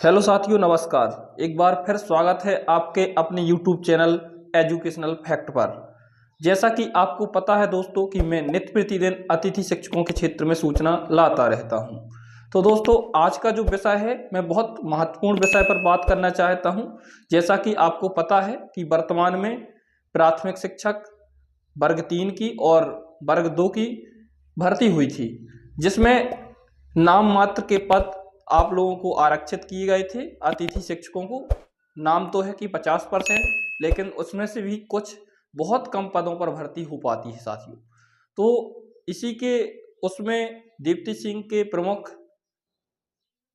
Hello साथियों, नमस्कार। एक बार फिर स्वागत है आपके अपने यूट्यूब चैनल एजुकेशनल फैक्ट पर। जैसा कि आपको पता है दोस्तों कि मैं नित्य प्रतिदिन अतिथि शिक्षकों के क्षेत्र में सूचना लाता रहता हूं। तो दोस्तों, आज का जो विषय है, मैं बहुत महत्वपूर्ण विषय पर बात करना चाहता हूं। जैसा कि आपको पता है कि वर्तमान में प्राथमिक शिक्षक वर्ग 3 की और वर्ग 2 की भर्ती हुई थी, जिसमें नाम मात्र के पद आप लोगों को आरक्षित किए गए थे। अतिथि शिक्षकों को नाम तो है कि 50%, लेकिन उसमें से भी कुछ बहुत कम पदों पर भर्ती हो पाती है साथियों। तो इसी के उसमें दीप्ति सिंह के प्रमुख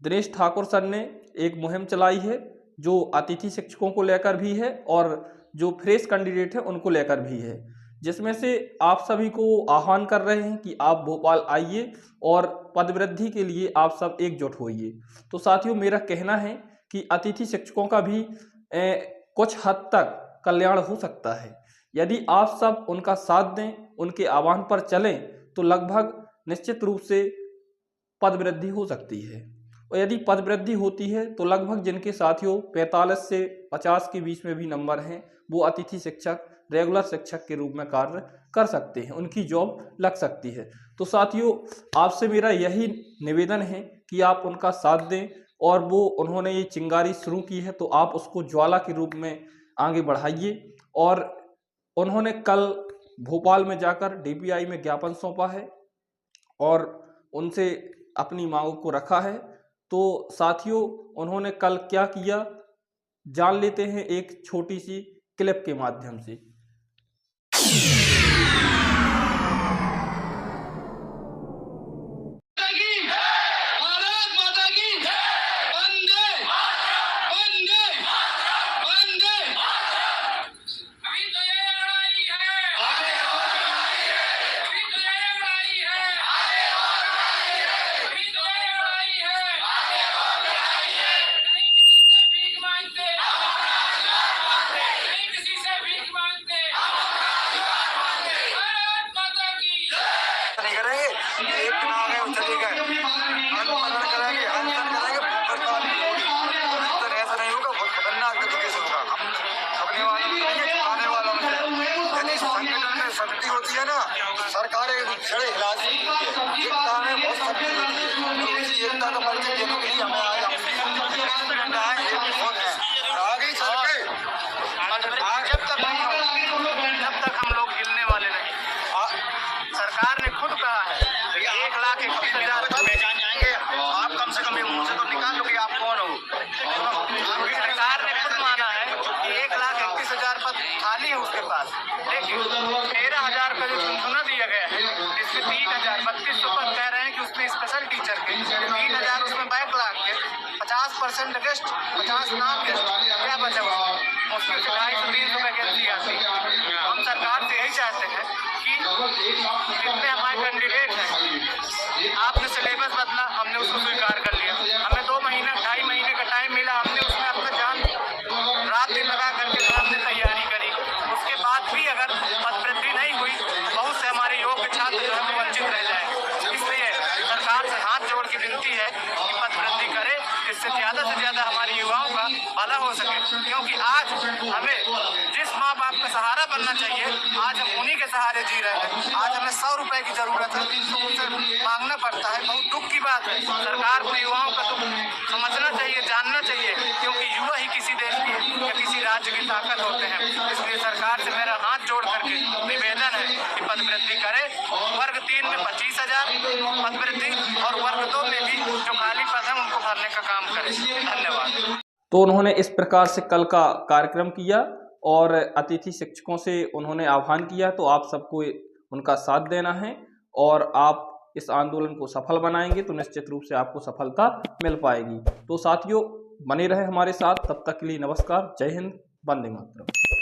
दिनेश ठाकुर सर ने एक मुहिम चलाई है, जो अतिथि शिक्षकों को लेकर भी है और जो फ्रेश कैंडिडेट है उनको लेकर भी है, जिसमें से आप सभी को आह्वान कर रहे हैं कि आप भोपाल आइए और पद वृद्धि के लिए आप सब एकजुट होइए। तो साथियों, मेरा कहना है कि अतिथि शिक्षकों का भी कुछ हद तक कल्याण हो सकता है। यदि आप सब उनका साथ दें, उनके आह्वान पर चलें, तो लगभग निश्चित रूप से पद वृद्धि हो सकती है। और यदि पद वृद्धि होती है तो लगभग जिनके साथियों 45 से 50 के बीच में भी नंबर हैं, वो अतिथि शिक्षक रेगुलर शिक्षक के रूप में कार्य कर सकते हैं, उनकी जॉब लग सकती है। तो साथियों, आपसे मेरा यही निवेदन है कि आप उनका साथ दें, और वो उन्होंने ये चिंगारी शुरू की है तो आप उसको ज्वाला के रूप में आगे बढ़ाइए। और उन्होंने कल भोपाल में जाकर डीपीआई में ज्ञापन सौंपा है और उनसे अपनी मांगों को रखा है। तो साथियों, उन्होंने कल क्या किया, जान लेते हैं एक छोटी सी क्लिप के माध्यम से। शक्ति होती है ना, सरकार छड़े हिला एकता में बहुत शक्ति होती है। इसी एकता का परिचय देने के लिए हमें आज आगे चल के जब तक हम लोग हिलने वाले नहीं। सरकार ने खुद कहा है 1,31,000 में जाएंगे। आप कम से कम मुंह से तो निकाल लो कि आप कौन हो। सरकार ने खुद माना है कि 1,31,000 पद खाली है उसके पास, लेकिन 13,000 का जो चुना दिया गया है, इसमें 3,000 3200 पद कह रहे हैं कि उसमें स्पेशल टीचर के 3,000 उसमें बैकलॉग के 50% गेस्ट, 50 नॉन गेस्ट, क्या बचा उसमें 250-300 वैकेंसी आती है। हम सरकार से यही चाहते हैं कि जितने हमारे कैंडिडेट हैं, आपने सिलेबस बदला, हमने उसको स्वीकार कर लिया। हमें 2 महीना 2.5 महीने का टाइम मिला, हमने उसमें अपना जान रात दिन लगा करके हमने तैयारी करी। उसके बाद भी अगर पद वृद्धि नहीं हुई, बहुत से हमारे योग्य छात्र जो है वंचित रह जाएंगे। इसलिए सरकार से हाथ जोड़ की विनती है कि पद वृद्धि करे, इससे ज़्यादा से ज़्यादा हमारे युवाओं का भला हो सके। क्योंकि आज हमें जिस माँ बाप का सहारा बनना चाहिए, आज हम उन्हीं के सहारे जी रहे हैं। आज हमें 100 रुपए की जरूरत है तो उनसे मांगना पड़ता है। बहुत दुख की बात है। सरकार को युवाओं का दुख समझना चाहिए, जानना चाहिए, क्योंकि युवा ही किसी देश की या किसी राज्य की ताकत होते हैं। इसलिए सरकार से मेरा हाथ जोड़ करके निवेदन है कि पद वृद्धि करे। वर्ग 3 में 25,000 पद वृद्धि और वर्ग 2 में भी जो खाली पद है उनको भरने का काम करे। धन्यवाद। तो उन्होंने इस प्रकार से कल का कार्यक्रम किया और अतिथि शिक्षकों से उन्होंने आह्वान किया। तो आप सबको उनका साथ देना है और आप इस आंदोलन को सफल बनाएंगे तो निश्चित रूप से आपको सफलता मिल पाएगी। तो साथियों, बने रहे हमारे साथ। तब तक के लिए नमस्कार, जय हिंद, वंदे मातरम।